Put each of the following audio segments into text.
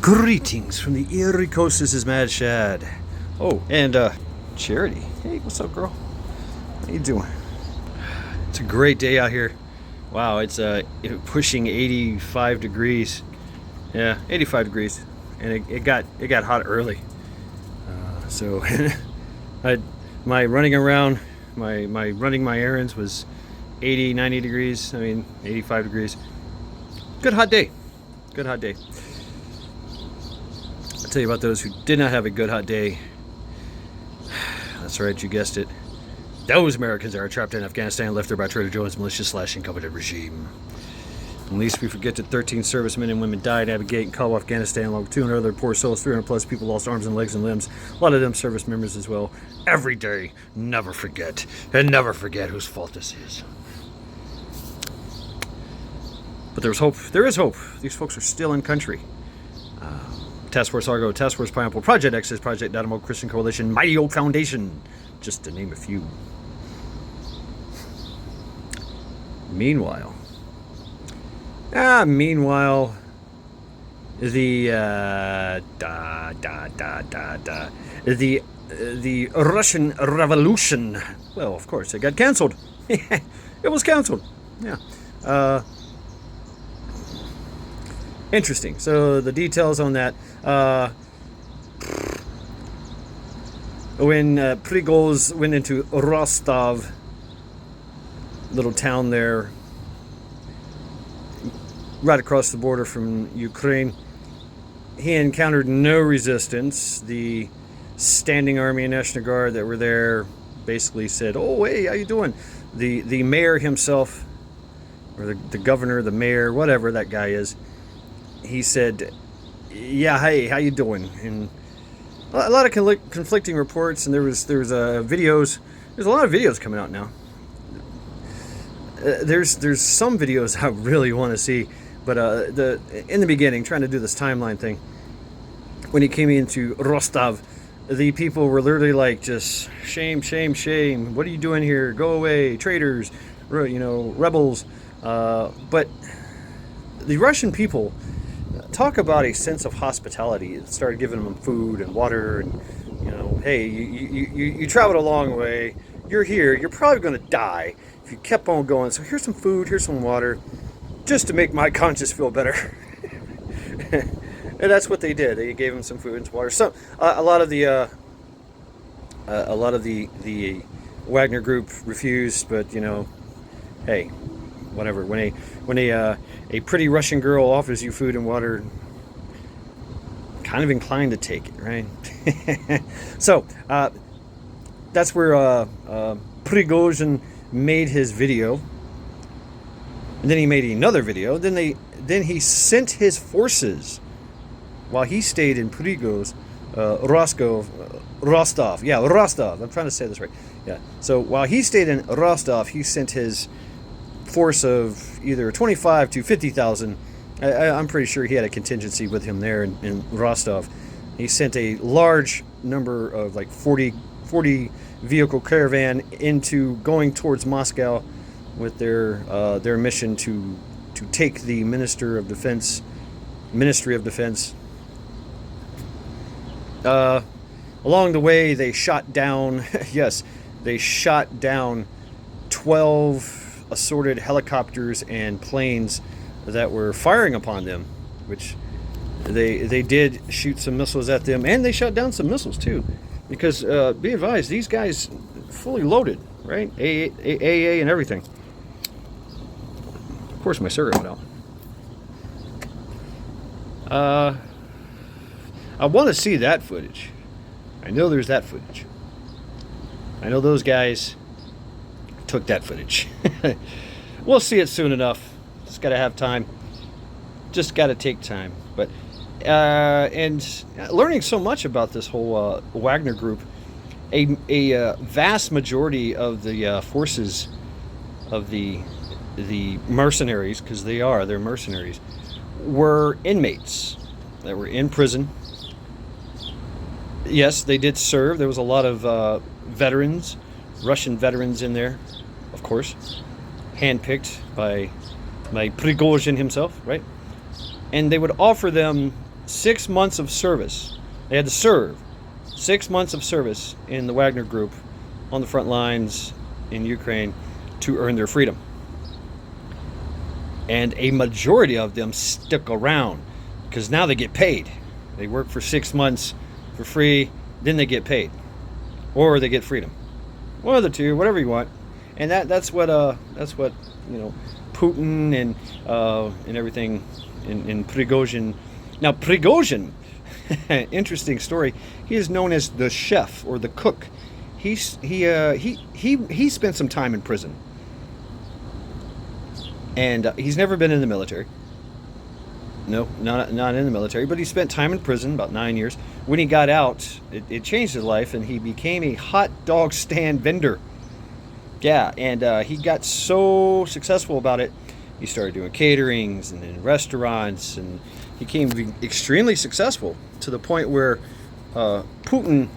Greetings from the eerie coast. This is Mad Shad. Oh, and Charity. Hey, what's up, girl? How you doing? It's a great day out here. Wow, it's pushing 85 degrees. Yeah, 85 degrees, and it got hot early. So my running around, my running my errands was 80, 90 degrees. I mean, 85 degrees. Good hot day. Good hot day. I'll tell you about those who did not have a good hot day. That's right, you guessed it. Those Americans that are trapped in Afghanistan, left there by Trader Joe's militia/incompetent regime. At least we forget that 13 servicemen and women died navigating Kabul, Afghanistan, along with 200 other poor souls. 300 plus people lost arms and legs and limbs. A lot of them service members as well. Every day, never forget. And never forget whose fault this is. But there's hope. There is hope. These folks are still in country. Task Force Argo, Task Force Pineapple, Project Exodus, Project Dynamo, Christian Coalition, Mighty Oak Foundation, just to name a few. Meanwhile, the Russian Revolution. Well, of course, it got canceled. It was canceled. Yeah. Interesting. So the details on that. When Prigozhin went into Rostov, little town there, right across the border from Ukraine, he encountered no resistance. The standing Army and National Guard that were there basically said, "Oh, hey, how you doing?" The mayor himself, or the governor, the mayor, whatever that guy is, he said, "Yeah, hey, how you doing?" And a lot of conflicting reports, and there was videos. There's a lot of videos coming out now. There's some videos I really want to see, but in the beginning, trying to do this timeline thing, when he came into Rostov, the people were literally like, just shame, shame, shame. What are you doing here? Go away, traitors, rebels. But the Russian people, talk about a sense of hospitality. It started giving them food and water, and hey, you traveled a long way. You're here. You're probably going to die if you kept on going. So here's some food. Here's some water, just to make my conscience feel better. And that's what they did. They gave him some food and some water. So a lot of the Wagner group refused, but hey, whatever. When a pretty Russian girl offers you food and water, kind of inclined to take it, right? So that's where Prigozhin made his video, and then he made another video. Then he sent his forces while he stayed in Rostov. Yeah, Rostov. I'm trying to say this right. Yeah. So while he stayed in Rostov, he sent his force of either 25 to 50,000. I'm pretty sure he had a contingency with him there in Rostov. He sent a large number of like 40 vehicle caravan going towards Moscow with their mission to take the Ministry of Defense. Along the way, they shot down. Yes, they shot down 12 assorted helicopters and planes that were firing upon them, which they did shoot some missiles at them, and they shot down some missiles too, because be advised, these guys fully loaded, right? AA and everything. Of course, my cigarette went out. I want to see that footage. I know there's that footage. I know those guys took that footage. We'll see it soon enough. Just got to have time. Just got to take time. But and learning so much about this whole Wagner group, a vast majority of the forces of the mercenaries, because they're mercenaries, were inmates that were in prison. Yes, they did serve. There was a lot of veterans, Russian veterans in there, of course, handpicked by Prigozhin himself, right? And they would offer them 6 months of service. They had to serve 6 months of service in the Wagner Group on the front lines in Ukraine to earn their freedom. And a majority of them stuck around because now they get paid. They work for 6 months for free, then they get paid, or they get freedom. One of the two, whatever you want. And that's what Putin and everything in Prigozhin. Now Prigozhin, interesting story. He is known as the chef or the cook. He spent some time in prison, and he's never been in the military. No, not in the military, but he spent time in prison, about 9 years. When he got out, it changed his life, and he became a hot dog stand vendor. Yeah, and he got so successful about it, he started doing caterings and in restaurants, and he became extremely successful to the point where Putin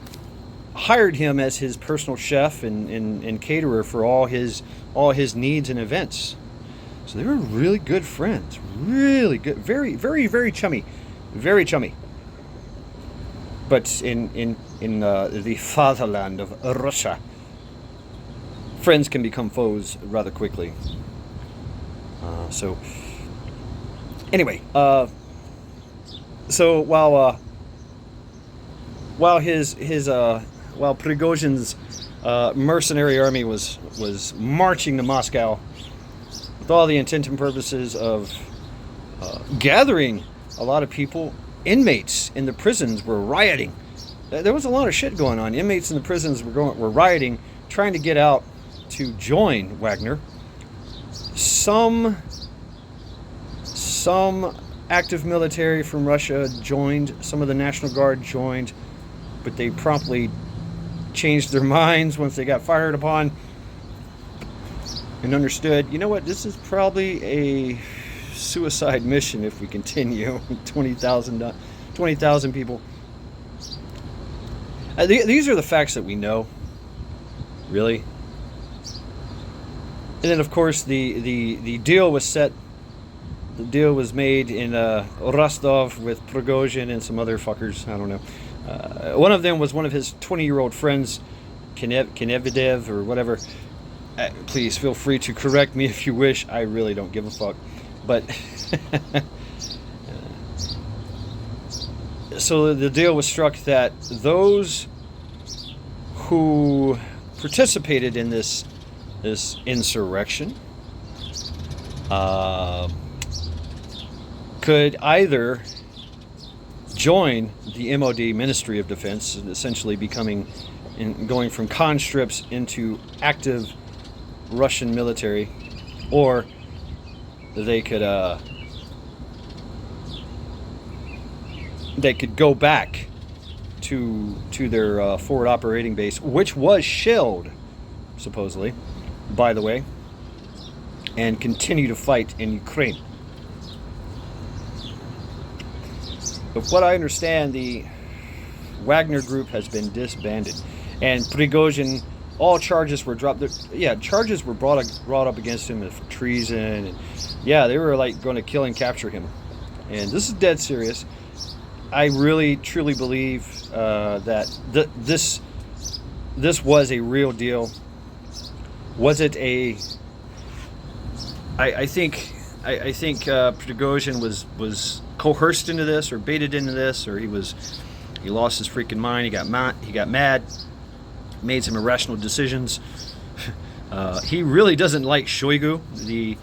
hired him as his personal chef and caterer for all his needs and events. So they were really good friends, really good, very, very, very chummy, very chummy. But in the fatherland of Russia, friends can become foes rather quickly. So anyway, so while Prigozhin's mercenary army was marching to Moscow with all the intent and purposes of gathering a lot of people, inmates in the prisons were rioting. There was a lot of shit going on. Inmates in the prisons were rioting, trying to get out to join Wagner. Some active military from Russia joined, some of the National Guard joined, but they promptly changed their minds once they got fired upon and understood, you know what, this is probably a suicide mission if we continue. 20,000 people. These are the facts that we know, really. And then, of course, the deal was set. The deal was made in Rostov with Prigozhin and some other fuckers. I don't know. One of them was one of his 20-year-old friends, Kenevidev or whatever. Please feel free to correct me if you wish. I really don't give a fuck. But so the deal was struck that those who participated in this insurrection could either join the MOD Ministry of Defense, essentially going from conscripts into active Russian military, or they could go back to their forward operating base, which was shelled, supposedly, by the way, and continue to fight in Ukraine. But what I understand, the Wagner Group has been disbanded, and Prigozhin, all charges were dropped. Yeah, charges were brought up against him of treason, and yeah, they were like going to kill and capture him. And this is dead serious. I really, truly believe that this was a real deal. Was it a? I think Prigozhin was coerced into this, or baited into this, or he lost his freaking mind. He got mad, made some irrational decisions. He really doesn't like Shoigu, the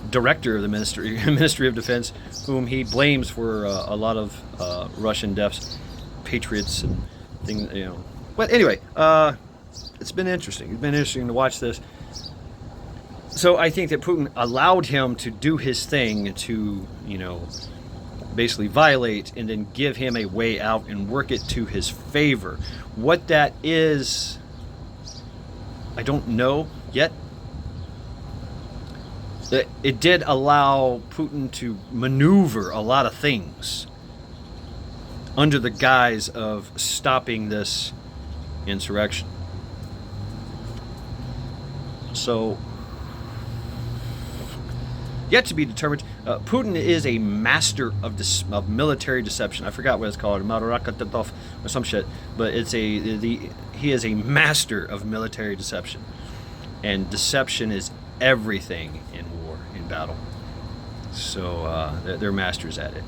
director of the Ministry of Defense, whom he blames for a lot of Russian deaths, patriots and things, you know. But anyway, it's been interesting. It's been interesting to watch this. So I think that Putin allowed him to do his thing, to, you know, basically violate and then give him a way out and work it to his favor. What that is, I don't know yet. It did allow Putin to maneuver a lot of things under the guise of stopping this insurrection. So, yet to be determined. Putin is a master of military deception. I forgot what it's called, Marakatov or some shit. But he is a master of military deception, and deception is everything in war, in battle. So they're masters at it.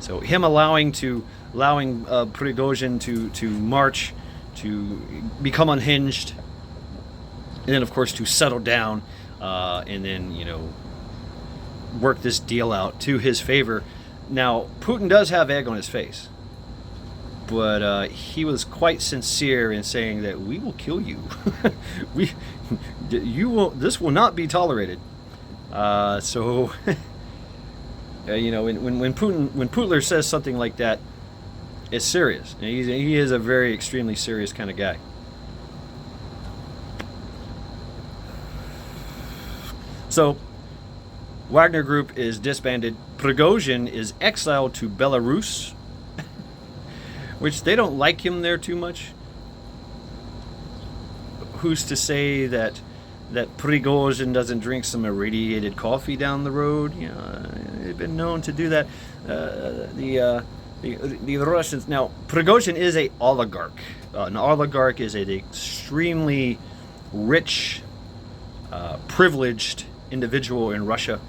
So him allowing Prigozhin to march, to become unhinged, and then of course to settle down, and then work this deal out to his favor. Now Putin does have egg on his face, but he was quite sincere in saying that we will kill you. This will not be tolerated. So. When Putler says something like that, it's serious. And he is a very extremely serious kind of guy. So, Wagner Group is disbanded. Prigozhin is exiled to Belarus, which they don't like him there too much. Who's to say that Prigozhin doesn't drink some irradiated coffee down the road? They've been known to do that. The Russians. Now, Prigozhin is an oligarch. An oligarch is an extremely rich, privileged individual in Russia.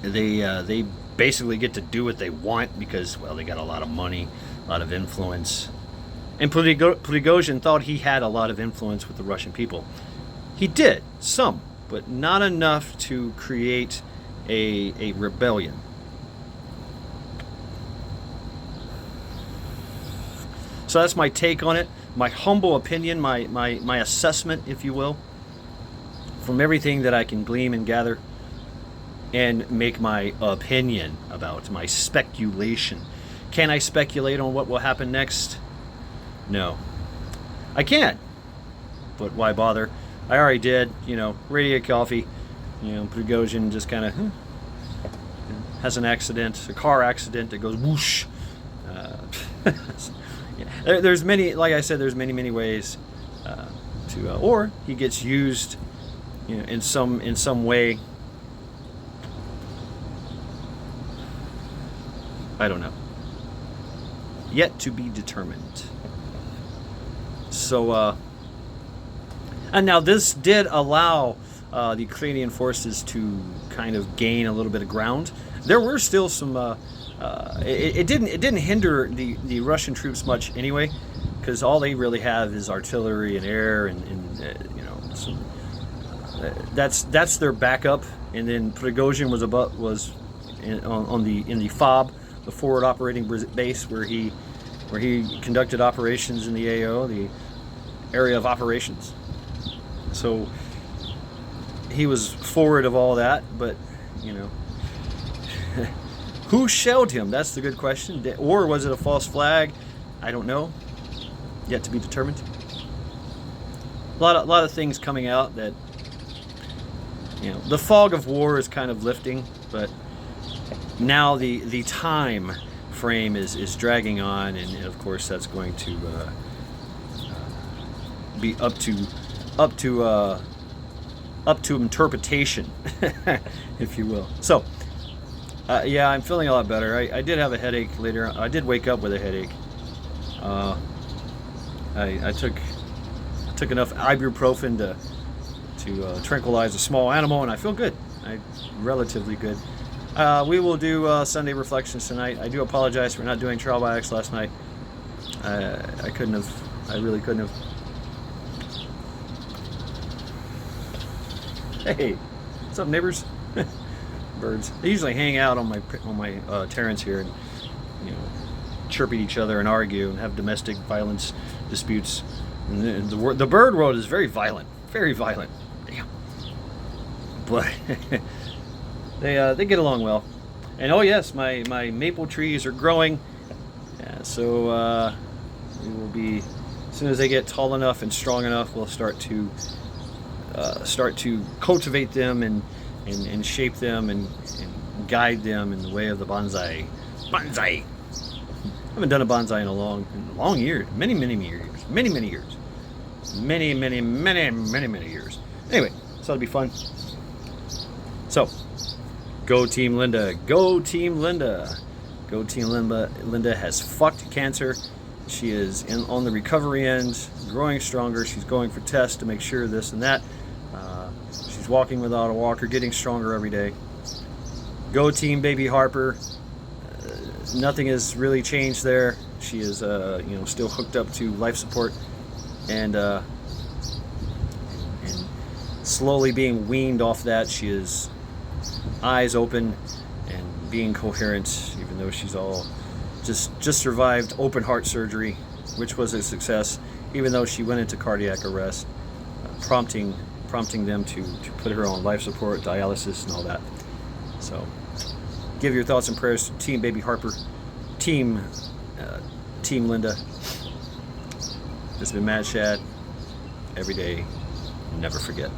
They basically get to do what they want because, well, they got a lot of money, a lot of influence. And Prigozhin thought he had a lot of influence with the Russian people. He did, some, but not enough to create a rebellion. So that's my take on it, my humble opinion, my assessment, if you will, from everything that I can glean and gather and make my opinion about, my speculation. Can I speculate on what will happen next? No. I can, but why bother? I already did, radiated coffee. Prigozhin just kind of has an accident, a car accident that goes whoosh. There's many, like I said, there's many ways or he gets used, in some way. I don't know. Yet to be determined. So. And now this did allow the Ukrainian forces to kind of gain a little bit of ground. There were still some. It didn't hinder the Russian troops much anyway, because all they really have is artillery and air, and that's their backup. And then Prigozhin was in the FOB, the forward operating base, where he conducted operations in the AO, the area of operations. So he was forward of all that, but who shelled him? That's the good question. Or was it a false flag? I don't know. Yet to be determined. A lot of things coming out that the fog of war is kind of lifting, but now the time frame is dragging on, and of course that's going to be up to interpretation, if you will. So, yeah, I'm feeling a lot better. I did have a headache later. I did wake up with a headache. I took enough ibuprofen to tranquilize a small animal, and I feel good. I'm relatively good. We will do Sunday reflections tonight. I do apologize for not doing trial by X last night. I couldn't have. I really couldn't have. Hey, what's up, neighbors? Birds. They usually hang out on my terrace here, and chirp at each other and argue and have domestic violence disputes. And the bird world is very violent, very violent. Damn. But they get along well. And oh yes, my maple trees are growing. So we will be, as soon as they get tall enough and strong enough, we'll start to cultivate them and shape them and guide them in the way of the bonsai. Bonsai. I haven't done a bonsai in a long year, many years, many years, many years. Anyway, so it'll be fun. So Go Team Linda. Go Team Linda. Go Team Linda. Linda has fucked cancer. She is on the recovery end, growing stronger. She's going for tests to make sure this and that. She's walking without a walker, getting stronger every day. Go TeamBabyHarper. Nothing has really changed there. She is, still hooked up to life support and slowly being weaned off that. She is eyes open and being coherent, even though she's all just survived open heart surgery, which was a success, even though she went into cardiac arrest, prompting them to put her on life support, dialysis, and all that. So give your thoughts and prayers to TeamBabyHarper, Team Linda. This has been Mad Shad. Every day, never forget.